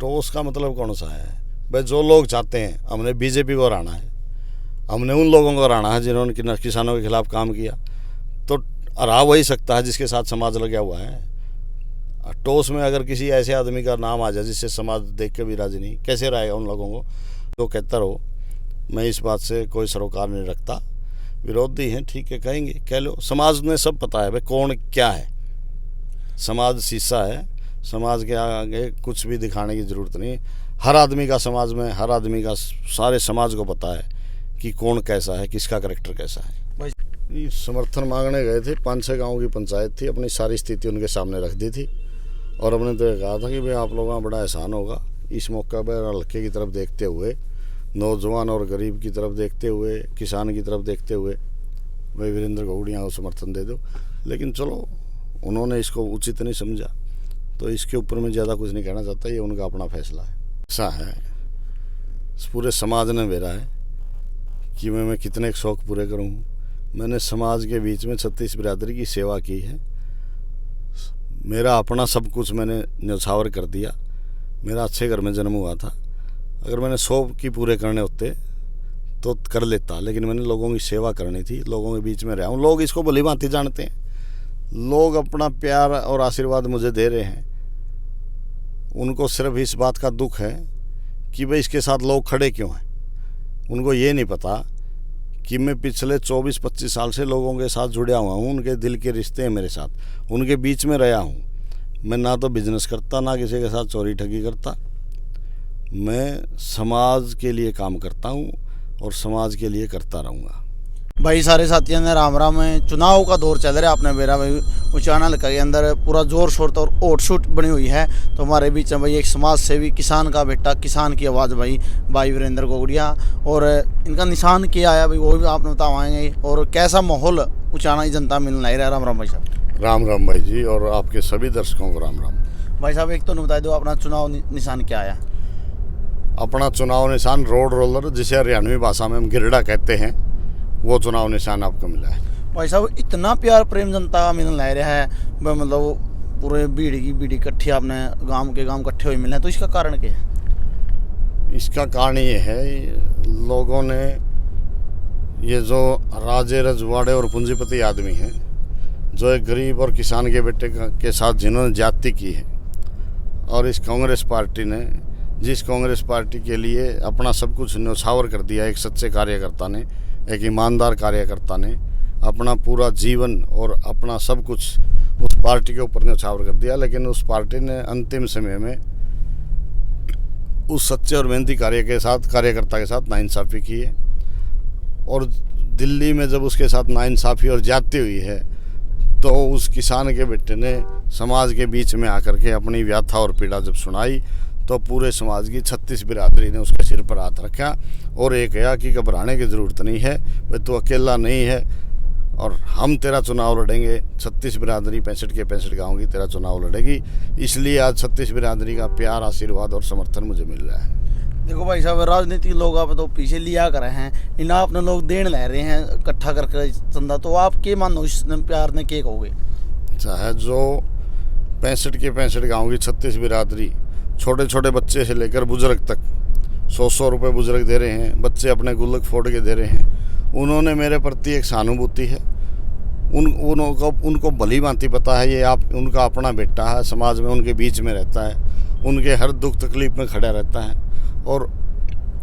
Toss का मतलब कौन सा है भाई? जो लोग चाहते हैं, हमने बीजेपी को हराना है, हमने उन लोगों को हराना है जिन्होंने किसानों के खिलाफ काम किया, तो हरा वही सकता है जिसके साथ समाज लगा हुआ है। टॉस में अगर किसी ऐसे आदमी का नाम आ जाए जिससे समाज देख के भी राजी नहीं, कैसे रहेगा उन लोगों को? तो कहता रहो, मैं इस बात से कोई सरोकार नहीं रखता। विरोधी हैं, ठीक है, कहेंगे, कह लो। समाज ने सब पता है भाई कौन क्या है। समाज शीशा है, समाज के आगे कुछ भी दिखाने की ज़रूरत नहीं। हर आदमी का समाज में, हर आदमी का, सारे समाज को पता है कि कौन कैसा है, किसका करैक्टर कैसा है। समर्थन मांगने गए थे, 5-6 गाँव की पंचायत थी, अपनी सारी स्थिति उनके सामने रख दी थी और हमने तो कहा था कि भाई आप लोगों का बड़ा एहसान होगा। इस मौका पर हल्के की तरफ देखते हुए, नौजवान और गरीब की तरफ देखते हुए, किसान की तरफ देखते हुए भाई वीरेंद्र गौड़िया को समर्थन दे दो। लेकिन चलो, उन्होंने इसको उचित नहीं समझा, तो इसके ऊपर मैं ज़्यादा कुछ नहीं कहना चाहता, ये उनका अपना फैसला है। ऐसा है, पूरे समाज ने मेरा है कि मैं कितने शौक़ पूरे करूँ। मैंने समाज के बीच में 36 बिरादरी की सेवा की है। मेरा अपना सब कुछ मैंने न्यौछावर कर दिया। मेरा अच्छे घर में जन्म हुआ था। अगर मैंने 100 की पूरे करने होते तो कर लेता, लेकिन मैंने लोगों की सेवा करनी थी, लोगों के बीच में रहा हूँ। लोग इसको भली भांति जानते हैं, लोग अपना प्यार और आशीर्वाद मुझे दे रहे हैं। उनको सिर्फ इस बात का दुख है कि भाई इसके साथ लोग खड़े क्यों हैं। उनको ये नहीं पता कि मैं पिछले 24-25 साल से लोगों के साथ जुड़ा हुआ हूँ। उनके दिल के रिश्ते हैं मेरे साथ, उनके बीच में रहा हूँ। मैं ना तो बिजनेस करता, ना किसी के साथ चोरी ठगी करता। मैं समाज के लिए काम करता हूँ और समाज के लिए करता रहूँगा। भाई सारे साथियों ने राम राम। चुनाव का दौर चल रहा है अपने मेरा भाई उचाना हल्का के अंदर पूरा जोर शोर और ओट शूट बनी हुई है। तो हमारे बीच में भाई एक समाज सेवी, किसान का बेटा, किसान की आवाज़ भाई वीरेंद्र गौड़िया, और इनका निशान क्या आया भाई वो भी आपने बतावाएंगे, और कैसा माहौल उचाना की जनता मिलना ही रहा। राम राम भाई साहब। राम राम भाई जी, और आपके सभी दर्शकों को राम राम। भाई साहब एक तो बता दो अपना चुनाव निशान क्या आया? अपना चुनाव निशान रोड रोलर, जिसे हरियाणवी भाषा में हम गिरडा कहते हैं, वो चुनाव निशान आपको मिला है। भाई साहब इतना प्यार प्रेम जनता का मिलने लग रहा है, मतलब पूरे बीड़ी की बीड़ी इकट्ठी आपने गांव के गांव इकट्ठे हुए मिलने, तो इसका कारण क्या है? इसका कारण ये है, लोगों ने, ये जो राजे रजवाड़े और पूंजीपति आदमी हैं, जो एक गरीब और किसान के बेटे के साथ जिन्होंने ज्यादती की है, और इस कांग्रेस पार्टी ने, जिस कांग्रेस पार्टी के लिए अपना सब कुछ न्यौछावर कर दिया, एक सच्चे कार्यकर्ता ने, एक ईमानदार कार्यकर्ता ने अपना पूरा जीवन और अपना सब कुछ उस पार्टी के ऊपर न्यौछावर कर दिया। लेकिन उस पार्टी ने अंतिम समय में उस सच्चे और मेहनती कार्यकर्ता के साथ नाइंसाफ़ी की है। और दिल्ली में जब उसके साथ नाइंसाफ़ी और ज्यादती हुई है, तो उस किसान के बेटे ने समाज के बीच में आकर के अपनी व्यथा और पीड़ा जब सुनाई, तो पूरे समाज की 36 बिरादरी ने उसके सिर पर हाथ रखा और ये कहा कि घबराने की ज़रूरत नहीं है, भाई तू अकेला नहीं है और हम तेरा चुनाव लड़ेंगे। 36 बिरादरी 65 के 65 गाँव की तेरा चुनाव लड़ेगी। इसलिए आज 36 बिरादरी का प्यार, आशीर्वाद और समर्थन मुझे मिल रहा है। देखो भाई साहब, राजनीतिक लोग आप तो पीछे लिया कर रहे हैं, इन अपने लोग देन ले रहे हैं इकट्ठा करके चंदा, तो आप क्या मानो इस प्यार ने क्या कहोगे? चाहे जो 65 के 65 गाँव की 36 बिरादरी, छोटे छोटे बच्चे से लेकर बुजुर्ग तक 100-100 रुपये बुजुर्ग दे रहे हैं, बच्चे अपने गुल्लक फोड़ के दे रहे हैं। उन्होंने मेरे प्रति एक सहानुभूति है। उनको भली भांति पता है ये आप उनका अपना बेटा है, समाज में उनके बीच में रहता है, उनके हर दुख तकलीफ में खड़ा रहता है, और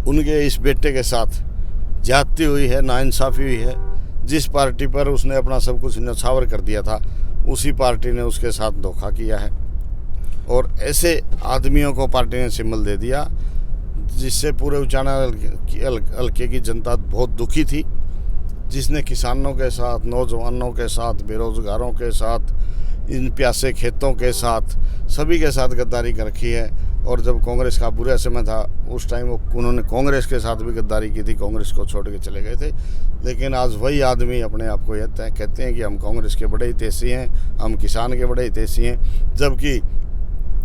उनके इस बेटे के साथ ज्यादती हुई है, नाइंसाफ़ी हुई है। जिस पार्टी पर उसने अपना सब कुछ न्यौछावर कर दिया था, उसी पार्टी ने उसके साथ धोखा किया है, और ऐसे आदमियों को पार्टी ने सिंबल दे दिया, जिससे पूरे उचाना हल्के की जनता बहुत दुखी थी, जिसने किसानों के साथ, नौजवानों के साथ, बेरोजगारों के साथ, इन प्यासे खेतों के साथ, सभी के साथ गद्दारी कर रखी है। और जब कांग्रेस का बुरा समय था, उस टाइम उन्होंने कांग्रेस के साथ भी गद्दारी की थी, कांग्रेस को छोड़ के चले गए थे। लेकिन आज वही आदमी अपने आप को कहते हैं कि हम कांग्रेस के बड़े हितैषी हैं, हम किसान के बड़े हितैषी हैं, जबकि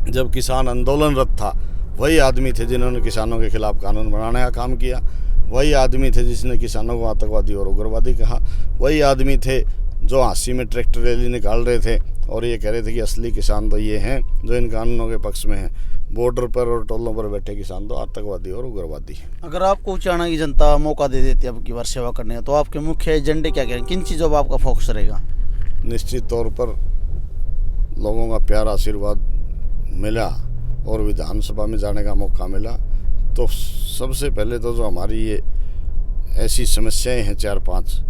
जब किसान आंदोलनरत था, वही आदमी थे जिन्होंने किसानों के खिलाफ कानून बनाने का काम किया, वही आदमी थे जिसने किसानों को आतंकवादी और उग्रवादी कहा, वही आदमी थे जो हांसी में ट्रैक्टर रैली निकाल रहे थे और ये कह रहे थे कि असली किसान तो ये हैं जो इन कानूनों के पक्ष में हैं। बॉर्डर पर और टोलों पर बैठे किसान तो आतंकवादी और उग्रवादी हैं। अगर आपको उचाना की जनता मौका दे देती है अब की बार सेवा करने का, तो आपके मुख्य एजेंडे क्या क्या हैं? किन चीज़ों पर आपका फोकस रहेगा? निश्चित तौर पर लोगों का प्यार आशीर्वाद मिला और विधानसभा में जाने का मौका मिला तो सबसे पहले तो जो हमारी ये ऐसी समस्याएं हैं 4-5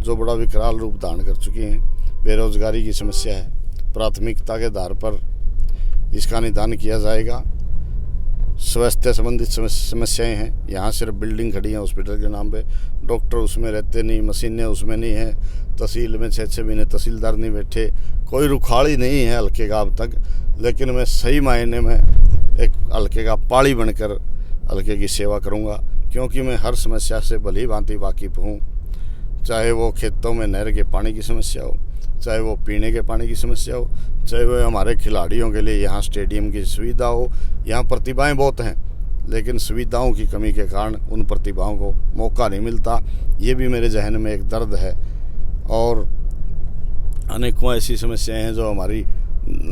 जो बड़ा विकराल रूप धारण कर चुकी हैं, बेरोजगारी की समस्या है, प्राथमिकता के आधार पर इसका निदान किया जाएगा। स्वास्थ्य संबंधित समस्याएं हैं, यहाँ सिर्फ बिल्डिंग खड़ी है हॉस्पिटल के नाम पे, डॉक्टर उसमें रहते नहीं, मशीनें उसमें नहीं है, तहसील में 6-6 महीने तहसीलदार नहीं बैठे, कोई रुखाड़ी नहीं है हल्के का अब तक। लेकिन मैं सही मायने में एक हल्के का पाड़ी बनकर हल्के की सेवा करूँगा, क्योंकि मैं हर समस्या से भली भांति वाकिफ़ हूँ। चाहे वो खेतों में नहर के पानी की समस्या हो, चाहे वो पीने के पानी की समस्या हो, चाहे वो हमारे खिलाड़ियों के लिए यहाँ स्टेडियम की सुविधा हो। यहाँ प्रतिभाएं बहुत हैं लेकिन सुविधाओं की कमी के कारण उन प्रतिभाओं को मौका नहीं मिलता, ये भी मेरे जहन में एक दर्द है। और अनेकों ऐसी समस्याएं हैं जो हमारी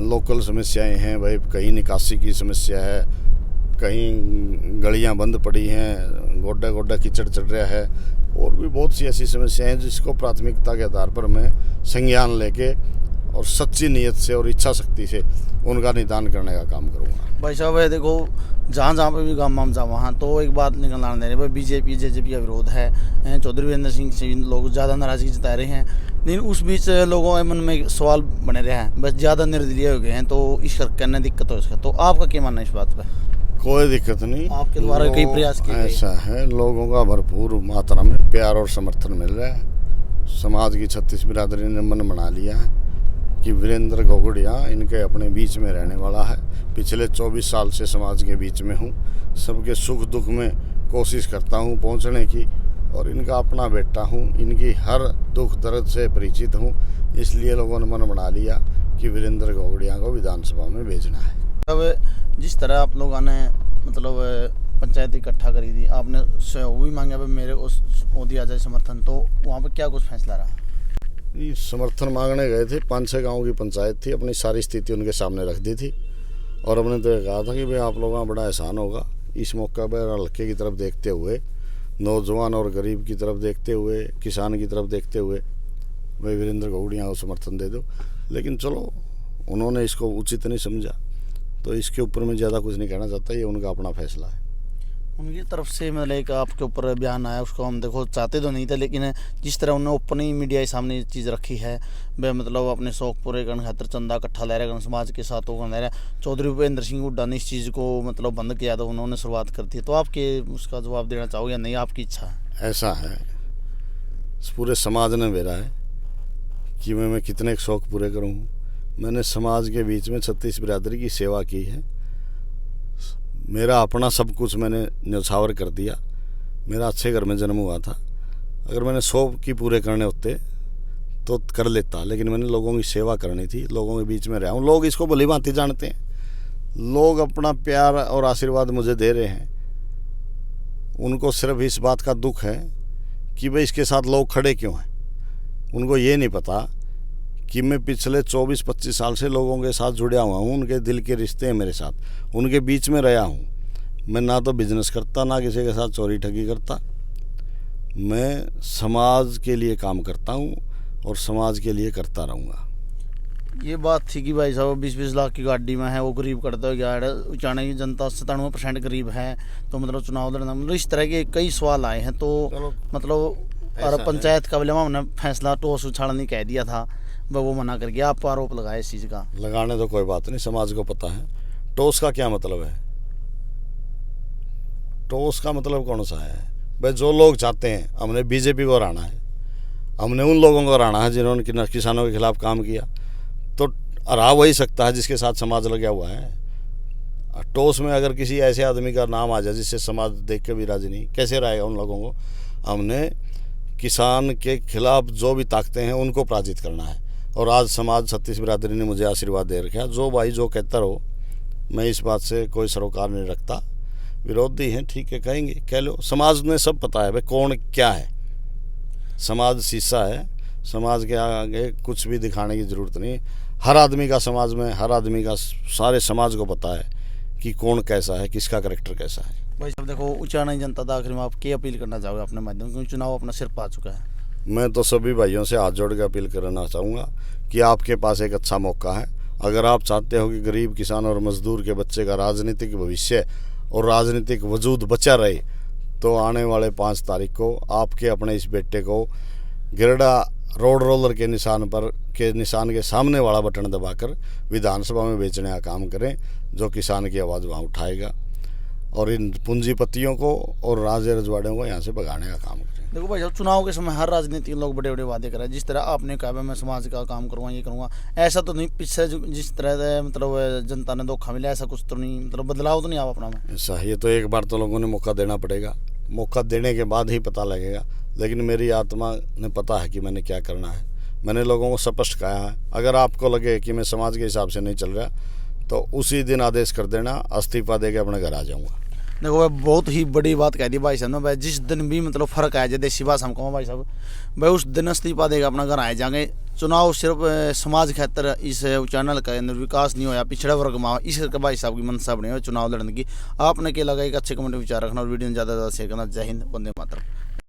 लोकल समस्याएं हैं। भाई कहीं निकासी की समस्या है, कहीं गलियां बंद पड़ी हैं, गोड्डा गोड्डा कीचड़ चढ़ रहा है, और भी बहुत सी ऐसी समस्याएं हैं जिसको प्राथमिकता के आधार पर मैं संज्ञान लेके और सच्ची नीयत से और इच्छा शक्ति से उनका निदान करने का काम करूँगा। भाई साहब देखो, जहाँ जहाँ पे भी गाँव में जाओ वहाँ तो एक बात निकल आने दे रही है, भाई बीजेपी जेजेपी का विरोध है, चौधरी वीरेंद्र सिंह से लोग ज़्यादा नाराज़गी जता रहे हैं। लेकिन उस बीच लोगों के मन में सवाल बने रहे हैं, बस ज़्यादा निर्दलीय हो गए हैं तो इस करने दिक्कत हो इसका, तो आपका क्या मानना है इस बात पर? कोई दिक्कत नहीं, आपके द्वारा कई प्रयास किए गए। ऐसा है, लोगों का भरपूर मात्रा में प्यार और समर्थन मिल रहा है। समाज की 36 बिरादरी ने मन बना लिया है कि वीरेंद्र घोगड़िया इनके अपने बीच में रहने वाला है। पिछले 24 साल से समाज के बीच में हूँ, सबके सुख दुख में कोशिश करता हूँ पहुँचने की, और इनका अपना बेटा हूँ, इनकी हर दुख दर्द से परिचित हूँ। इसलिए लोगों ने मन बना लिया कि वीरेंद्र घोगड़िया को विधानसभा में भेजना है। अब जिस तरह आप लोगों ने मतलब पंचायत इकट्ठा करी थी, आपने सहयोग भी मांगा मेरे उस वो दिया जाए समर्थन, तो वहाँ पर क्या कुछ फैसला रहा? समर्थन मांगने गए थे, 5-6 गाँव की पंचायत थी, अपनी सारी स्थिति उनके सामने रख दी थी और हमने तो कहा था कि भाई आप लोगों का बड़ा एहसान होगा इस मौका पर हल्के की तरफ देखते हुए, नौजवान और गरीब की तरफ देखते हुए, किसान की तरफ देखते हुए भाई वीरेंद्र घोगड़िया को समर्थन दे दो। लेकिन चलो उन्होंने इसको उचित नहीं समझा, तो इसके ऊपर मैं ज़्यादा कुछ नहीं कहना चाहता, ये उनका अपना फैसला है। उनकी तरफ से मतलब एक आपके ऊपर बयान आया, उसको हम देखो चाहते तो नहीं थे, लेकिन जिस तरह उन्होंने अपनी मीडिया के सामने ये चीज़ रखी है, वह मतलब अपने शौक पूरे करने खातिर चंदा इकट्ठा ले रहे हैं, समाज के साथ होकर ले रहे हैं। चौधरी भूपेंद्र सिंह हुड्डा ने इस चीज़ को मतलब बंद किया था, उन्होंने शुरुआत कर दी, तो आपके उसका जवाब देना चाहोगे या नहीं, आपकी इच्छा है? ऐसा है, पूरे समाज ने मेरा है कि मैं कितने शौक पूरे करूँ। मैंने समाज के बीच में 36 बिरादरी की सेवा की है, मेरा अपना सब कुछ मैंने न्यौछावर कर दिया। मेरा अच्छे घर में जन्म हुआ था, अगर मैंने 100 की पूरे करने होते तो कर लेता, लेकिन मैंने लोगों की सेवा करनी थी, लोगों के बीच में रहा हूँ। लोग इसको भली भांति जानते हैं, लोग अपना प्यार और आशीर्वाद मुझे दे रहे हैं। उनको सिर्फ इस बात का दुख है कि भाई इसके साथ लोग खड़े क्यों हैं। उनको ये नहीं पता कि मैं पिछले 24-25 साल से लोगों के साथ जुड़ा हुआ हूँ, उनके दिल के रिश्ते हैं मेरे साथ, उनके बीच में रहा हूँ। मैं ना तो बिजनेस करता, ना किसी के साथ चोरी ठगी करता, मैं समाज के लिए काम करता हूँ और समाज के लिए करता रहूँगा। ये बात थी कि भाई साहब 20-20 लाख की गाड़ी में है, वो गरीब करता हो गया है, उचाने की जनता 97% गरीब है, तो मतलब चुनाव लड़ना, मतलब इस तरह के कई सवाल आए हैं। तो मतलब और पंचायत का बिल में हमने फैसला टॉस उछाड़ने कह दिया था, वो मना कर गया, आप आरोप लगाए इस चीज़ का। लगाने तो कोई बात नहीं, समाज को पता है। टॉस का क्या मतलब है? टॉस का मतलब कौन सा है? भाई जो लोग चाहते हैं, हमने बीजेपी को हराना है, हमने उन लोगों को हराना है जिन्होंने किसानों के खिलाफ काम किया, तो हरा वही सकता है जिसके साथ समाज लगा हुआ है। टॉस में अगर किसी ऐसे आदमी का नाम आ जाए जिससे समाज देख के भी राजी नहीं, कैसे रहेगा उन लोगों को? हमने किसान के खिलाफ जो भी ताकतें हैं उनको पराजित करना है, और आज समाज 36 बिरादरी ने मुझे आशीर्वाद दे रखा। जो भाई जो कहता रहो, मैं इस बात से कोई सरोकार नहीं रखता। विरोधी हैं, ठीक है, कहेंगे कह लो, समाज ने सब पता है भाई कौन क्या है। समाज शीशा है, समाज के आगे कुछ भी दिखाने की ज़रूरत नहीं। हर आदमी का समाज में, हर आदमी का, सारे समाज को पता है कि कौन कैसा है, किसका करेक्टर कैसा है। भाई साहब देखो, उचाना जनता था, आखिर में आप क्या अपील करना चाहोगे अपने माध्यम, क्योंकि चुनाव अपना सिर पा चुका है। मैं तो सभी भाइयों से हाथ जोड़ के अपील करना चाहूँगा कि आपके पास एक अच्छा मौका है। अगर आप चाहते हो कि गरीब किसान और मजदूर के बच्चे का राजनीतिक भविष्य और राजनीतिक वजूद बचा रहे, तो आने वाले 5 तारीख को आपके अपने इस बेटे को गिरडा रोड रोलर के निशान के सामने वाला बटन दबाकर विधानसभा में बेचने का काम करें, जो किसान की आवाज़ वहाँ उठाएगा और इन पूंजीपतियों को और राजे रजवाड़ियों को यहाँ से भगाने का काम करें। देखो भाई साहब, चुनाव के समय हर राजनीतिक लोग बड़े बड़े वादे कर रहे हैं। जिस तरह आपने कहा मैं समाज का काम करूँगा, ये करूँगा, ऐसा तो नहीं। पीछे जिस तरह से मतलब जनता ने धोखा मिला, ऐसा कुछ तो नहीं, मतलब बदलाव तो नहीं आप अपना में। ऐसा ये तो एक बार तो लोगों ने मौका देना पड़ेगा, मौका देने के बाद ही पता लगेगा। लेकिन मेरी आत्मा ने पता है कि मैंने क्या करना है। मैंने लोगों को स्पष्ट कहा है, अगर आपको लगे कि मैं समाज के हिसाब से नहीं चल रहा तो उसी दिन आदेश कर देना, इस्तीफा दे के अपने घर आ जाऊँगा। देखो भाई, बहुत ही बड़ी बात कह दी भाई साहब ने। भाई जिस दिन भी मतलब फर्क आया जाए, देसी भाषा हम कहूँ भाई साहब, भाई उस दिन इस्तीफा देगा अपना घर आए जाएंगे। चुनाव सिर्फ समाज खातर इस चैनल के अंदर विकास नहीं होया, पिछड़ा वर्ग में इस भाई साहब की मनसा बनी हो चुनाव लड़ने की। आपने क्या लगा, एक अच्छे कमेंट विचार रखना और वीडियो ज़्यादा से ज़्यादा शेयर करना। जय हिंद, वंदे मातरम।